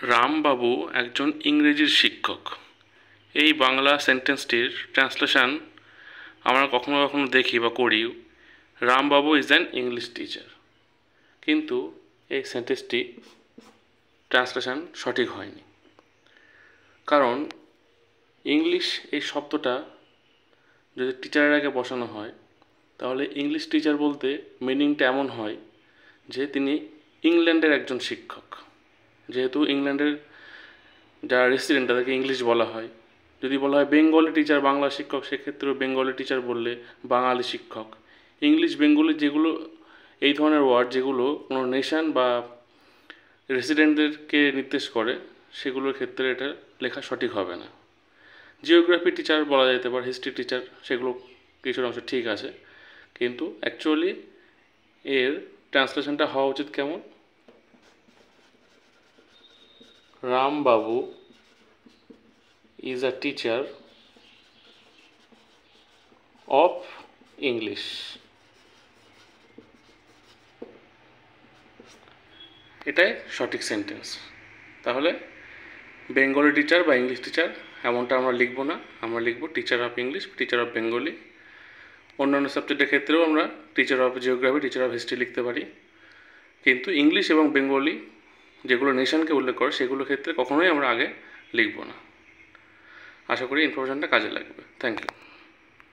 রামবাবু একজন ইংরেজির শিক্ষক। এই বাংলা সেন্টেন্সটির ট্রান্সলেশন আমরা কখনো কখনো দেখি বা করি, রামবাবু ইজ অ্যান ইংলিশ টিচার। কিন্তু এই সেন্টেন্সটি ট্রান্সলেশন সঠিক হয়নি, কারণ ইংলিশ এই শব্দটা যদি টিচারের আগে বসানো হয়, তাহলে ইংলিশ টিচার বলতে মিনিংটা এমন হয় যে তিনি ইংল্যান্ডের একজন শিক্ষক। যেহেতু ইংল্যান্ডের যারা রেসিডেন্ট তাদেরকে ইংলিশ বলা হয়। যদি বলা হয় বেঙ্গলি টিচার, বাংলা শিক্ষক, সেক্ষেত্রেও বেঙ্গলি টিচার বললে বাঙালি শিক্ষক। ইংলিশ বেঙ্গলি যেগুলো এই ধরনের ওয়ার্ড যেগুলো কোনো নেশন বা রেসিডেন্টদেরকে নির্দেশ করে, সেগুলোর ক্ষেত্রে এটা লেখা সঠিক হবে না। জিওগ্রাফি টিচার বলা যেতে পারে, হিস্ট্রি টিচার, সেগুলো কিছুর অংশ ঠিক আছে, কিন্তু অ্যাকচুয়ালি এর ট্রান্সলেশনটা হওয়া উচিত কেমন? রামবাবু is a teacher of English. এটাই সঠিক সেন্টেন্স। তাহলে বেঙ্গলি টিচার বা ইংলিশ টিচার এমনটা আমরা লিখব না, আমরা লিখব teacher of English, teacher of Bengali. অন্যান্য সাবজেক্টের ক্ষেত্রেও আমরা teacher of geography, teacher of history লিখতে পারি, কিন্তু ইংলিশ এবং বেঙ্গলি যেগুলো নেশনকে উল্লেখ করে সেগুলোর ক্ষেত্রে কখনোই আমরা আগে লিখব না। আশা করি ইনফরমেশনটা কাজে লাগবে। Thank you.